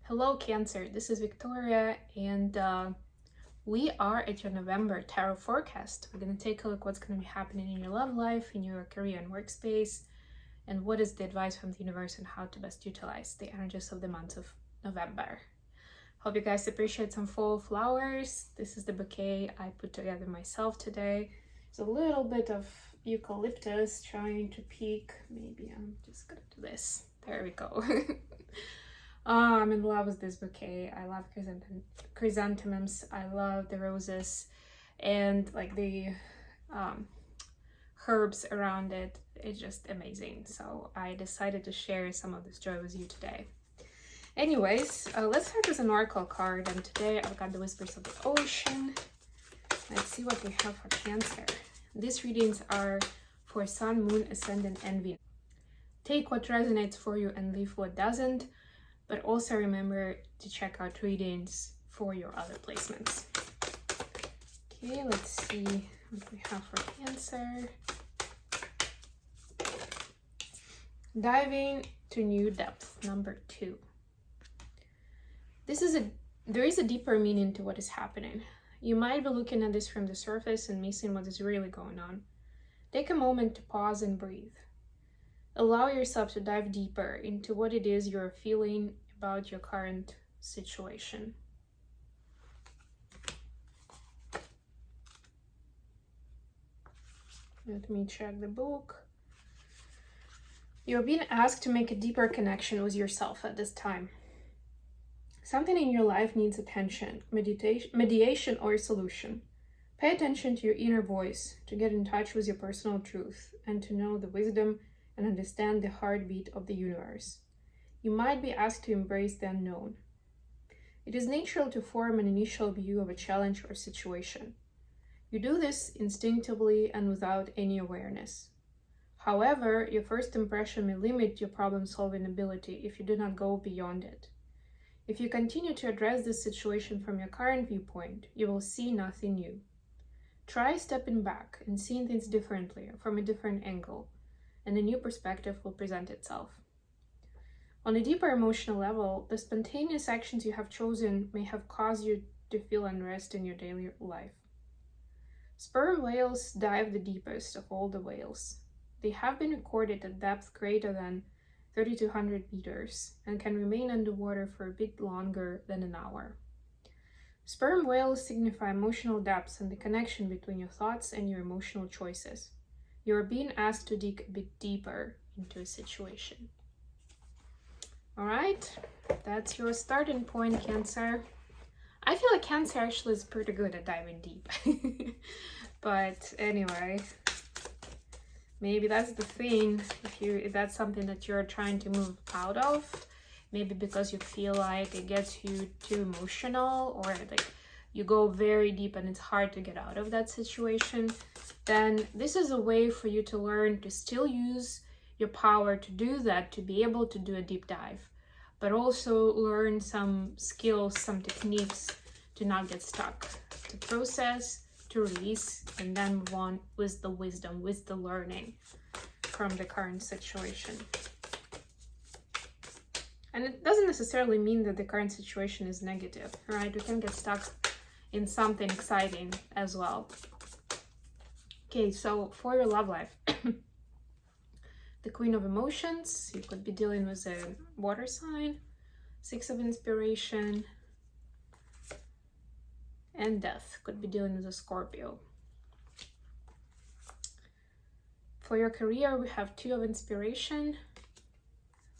Hello Cancer, this is Victoria and we are at your November tarot forecast. We're going to take a look what's going to be happening in your love life, in your career and workspace, and what is the advice from the universe on how to best utilize the energies of the month of November. Hope you guys appreciate some fall flowers. This is the bouquet I put together myself today. There's a little bit of eucalyptus trying to peek. Maybe I'm just going to do this. There we go. I'm in love with this bouquet. I love chrysanthemums. I love the roses and like the herbs around it. It's just amazing. So I decided to share some of this joy with you today. Anyways, let's start with an oracle card. And today I've got the Whispers of the Ocean. Let's see what we have for Cancer. These readings are for Sun, Moon, Ascendant, and Venus. Take what resonates for you and leave what doesn't. But also remember to check out readings for your other placements. Okay, let's see what we have for Cancer. Diving to new depth, number 2. There is a deeper meaning to what is happening. You might be looking at this from the surface and missing what is really going on. Take a moment to pause and breathe. Allow yourself to dive deeper into what it is you're feeling about your current situation. Let me check the book. You're being asked to make a deeper connection with yourself at this time. Something in your life needs attention, mediation, or a solution. Pay attention to your inner voice, to get in touch with your personal truth, and to know the wisdom and understand the heartbeat of the universe. You might be asked to embrace the unknown. It is natural to form an initial view of a challenge or situation. You do this instinctively and without any awareness. However, your first impression may limit your problem-solving ability if you do not go beyond it. If you continue to address this situation from your current viewpoint, you will see nothing new. Try stepping back and seeing things differently, from a different angle, and a new perspective will present itself. On a deeper emotional level, the spontaneous actions you have chosen may have caused you to feel unrest in your daily life. Sperm whales dive the deepest of all the whales. They have been recorded at depth greater than 3,200 meters and can remain underwater for a bit longer than an hour. Sperm whales signify emotional depths and the connection between your thoughts and your emotional choices. You are being asked to dig a bit deeper into a situation. All right, that's your starting point, Cancer. I feel like Cancer actually is pretty good at diving deep. But anyway, maybe that's the thing. If that's something that you're trying to move out of, maybe because you feel like it gets you too emotional, or like you go very deep and it's hard to get out of that situation, then this is a way for you to learn to still use your power to do that, to be able to do a deep dive, but also learn some skills, some techniques to not get stuck, to process, to release, and then move on with the wisdom, with the learning from the current situation. And it doesn't necessarily mean that the current situation is negative, right? We can get stuck in something exciting as well. Okay, so for your love life, the Queen of Emotions, you could be dealing with a water sign, 6 of Inspiration, and Death, could be dealing with a Scorpio. For your career, we have 2 of Inspiration.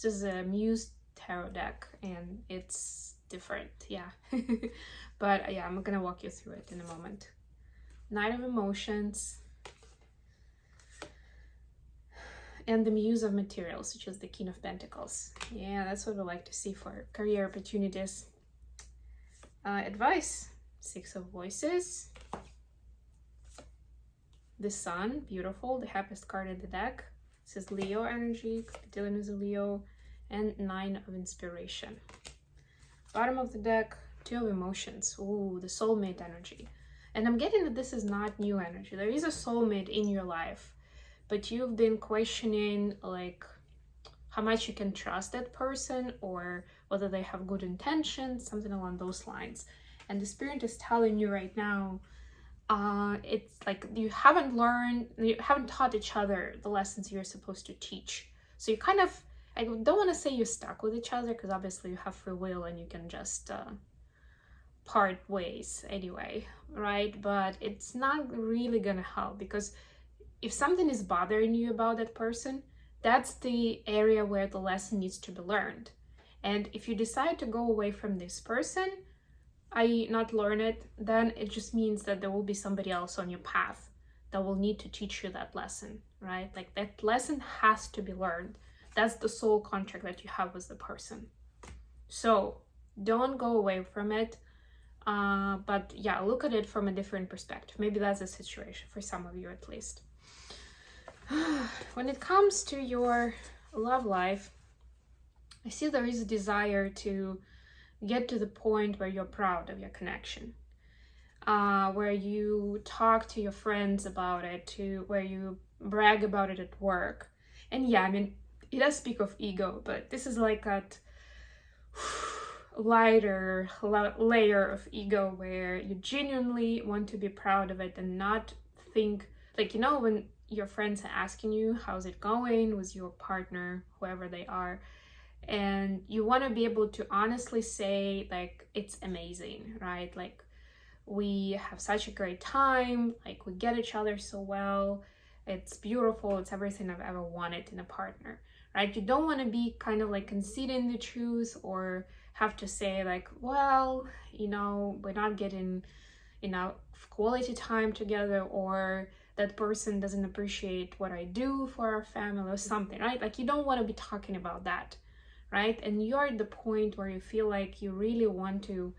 This is a Muse tarot deck, and it's different, yeah. But yeah, I'm gonna walk you through it in a moment. Knight of Emotions, and the Muse of Materials, which is the King of Pentacles. Yeah, that's what we like to see for career opportunities. Advice, 6 of Voices, the Sun, beautiful, the happiest card in the deck. This is Leo energy, could be dealing with a Leo, and 9 of Inspiration. Bottom of the deck, 2 of Emotions. Ooh, the soulmate energy. And I'm getting that this is not new energy. There is a soulmate in your life, but you've been questioning like how much you can trust that person, or whether they have good intentions, something along those lines. And the Spirit is telling you right now, it's like you haven't taught each other the lessons you're supposed to teach. So you kind of, I don't want to say you're stuck with each other, because obviously you have free will and you can just part ways anyway, right? But it's not really gonna help, because if something is bothering you about that person, that's the area where the lesson needs to be learned. And if you decide to go away from this person, i.e. not learn it, then it just means that there will be somebody else on your path that will need to teach you that lesson, right? Like that lesson has to be learned. That's the soul contract that you have with the person. So don't go away from it. But yeah, look at it from a different perspective. Maybe that's a situation for some of you at least. When it comes to your love life, I see there is a desire to get to the point where you're proud of your connection, where you talk to your friends about it, where you brag about it at work. And yeah, I mean, it does speak of ego, but this is like that lighter layer of ego where you genuinely want to be proud of it and not think, like, you know, when your friends are asking you how's it going with your partner, whoever they are, and you want to be able to honestly say, like, it's amazing, right? Like, we have such a great time, like, we get each other so well, it's beautiful, it's everything I've ever wanted in a partner, right? You don't want to be kind of like conceding the truth, or have to say like, well, you know, we're not getting enough quality time together, or that person doesn't appreciate what I do for our family or something, right? Like, you don't want to be talking about that, right? And you're at the point where you feel like you really want to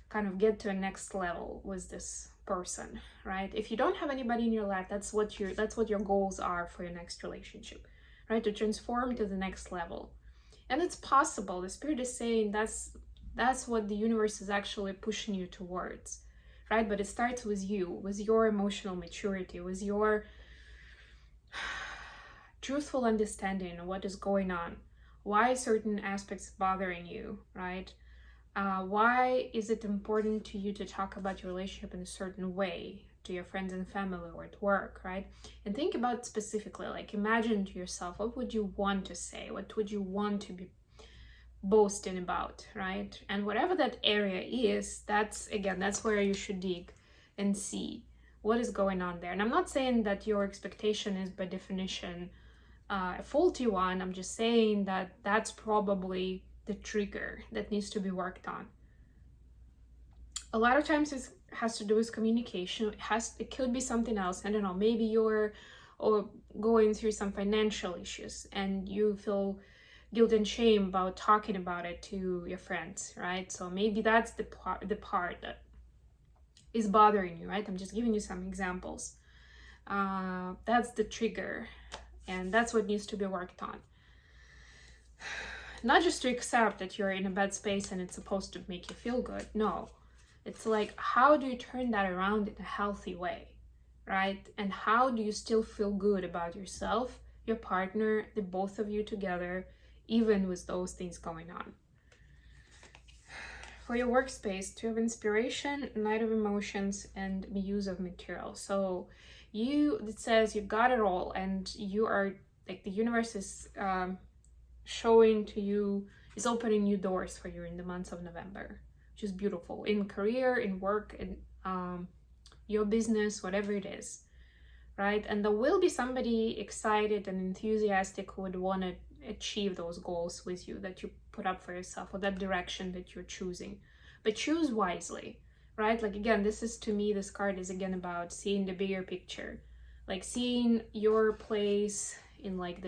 kind of get to a next level with this person, right? If you don't have anybody in your life, that's what your goals are for your next relationship, right? To transform to the next level. And it's possible. The Spirit is saying that's what the universe is actually pushing you towards, right? But it starts with you, with your emotional maturity, with your truthful understanding of what is going on, why certain aspects bothering you, right? Why is it important to you to talk about your relationship in a certain way to your friends and family or at work, right? And think about specifically, like, imagine to yourself, what would you want to say? What would you want to be boasting about, right? And whatever that area is, that's where you should dig and see what is going on there. And I'm not saying that your expectation is by definition a faulty one. I'm just saying that that's probably the trigger that needs to be worked on. A lot of times it has to do with communication. It could be something else. I don't know, maybe you're going through some financial issues and you feel guilt and shame about talking about it to your friends, right? So maybe that's the part that is bothering you, right? I'm just giving you some examples. That's the trigger, and that's what needs to be worked on. Not just to accept that you're in a bad space and it's supposed to make you feel good. No, it's like, how do you turn that around in a healthy way, right? And how do you still feel good about yourself, your partner, the both of you together, even with those things going on? For your workspace, Two of Inspiration, Knight of Emotions, and Muse of Material. So it says you got it all, and you are, like, the universe is showing to you, is opening new doors for you in the months of November, which is beautiful, in career, in work, in your business, whatever it is, right? And there will be somebody excited and enthusiastic who would want to achieve those goals with you that you put up for yourself, or that direction that you're choosing. But choose wisely, right? Like, again, to me, this card is again about seeing the bigger picture, like seeing your place in, like,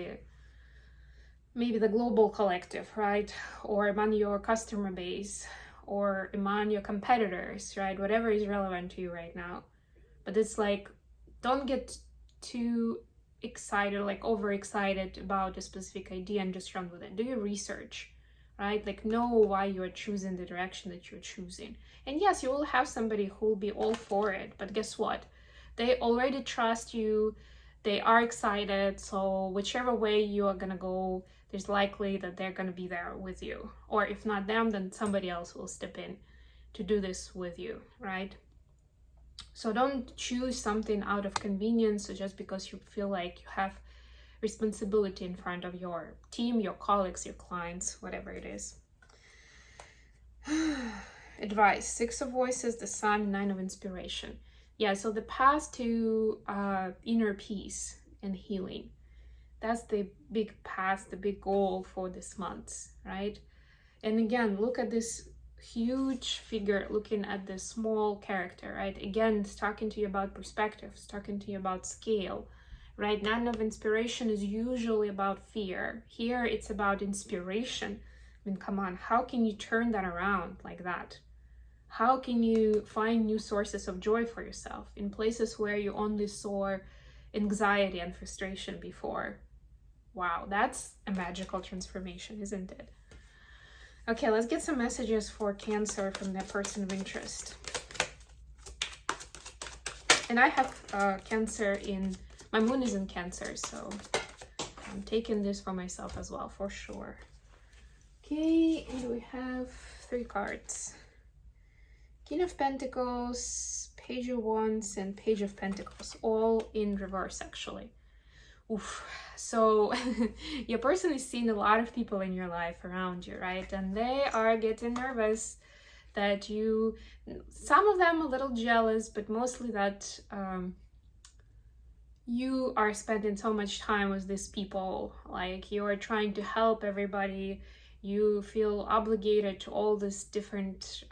maybe the global collective, right? Or among your customer base, or among your competitors, right? Whatever is relevant to you right now. But it's like, don't get too excited, like overexcited about a specific idea, and just run with it. Do your research, right? Like, know why you're choosing the direction that you're choosing. And yes, you will have somebody who will be all for it, but guess what? They already trust you, they are excited, so whichever way you are gonna go, there's likely that they're going to be there with you. Or if not them, then somebody else will step in to do this with you, right? So don't choose something out of convenience or just because you feel like you have responsibility in front of your team, your colleagues, your clients, whatever it is. Advice: 6 of Voices, the Sun, 9 of Inspiration. Yeah, so the path to inner peace and healing. That's the big path, the big goal for this month, right? And again, look at this huge figure looking at this small character, right? Again, it's talking to you about perspective, it's talking to you about scale, right? 9 of Inspiration is usually about fear. Here, it's about inspiration. I mean, come on, how can you turn that around like that? How can you find new sources of joy for yourself in places where you only saw anxiety and frustration before? Wow, that's a magical transformation, isn't it? Okay, let's get some messages for Cancer from that person of interest. And I have Cancer in, my moon is in Cancer, so I'm taking this for myself as well, for sure. Okay, and we have 3 cards. King of Pentacles, Page of Wands, and Page of Pentacles, all in reverse, actually. Oof. So your person is seeing a lot of people in your life around you, right? And they are getting nervous that you, some of them a little jealous, but mostly that you are spending so much time with these people. Like, you are trying to help everybody. You feel obligated to all these different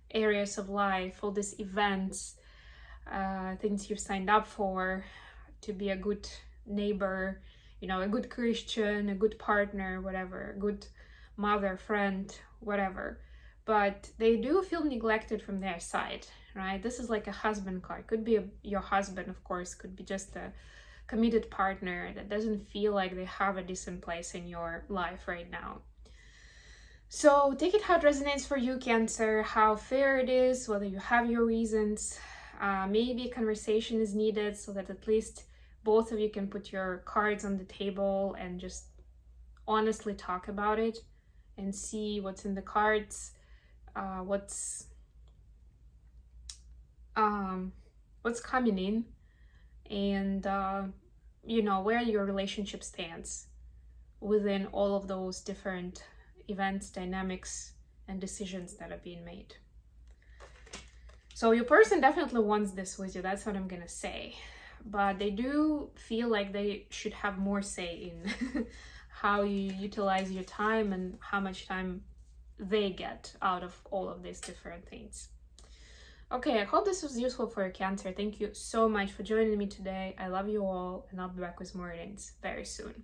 areas of life, all these events, things you've signed up for, to be a good neighbor, you know, a good Christian, a good partner, whatever, a good mother, friend, whatever. But they do feel neglected from their side, right? This is like a husband card. Could be your husband, of course, could be just a committed partner that doesn't feel like they have a decent place in your life right now. So take it how it resonates for you, Cancer, how fair it is, whether you have your reasons. Maybe a conversation is needed so that at least both of you can put your cards on the table and just honestly talk about it and see what's in the cards, what's coming in, and you know, where your relationship stands within all of those different events, dynamics, and decisions that are being made. So your person definitely wants this with you, that's what I'm gonna say. But they do feel like they should have more say in how you utilize your time and how much time they get out of all of these different things. Okay, I hope this was useful for your Cancer. Thank you so much for joining me today. I love you all, and I'll be back with more readings very soon.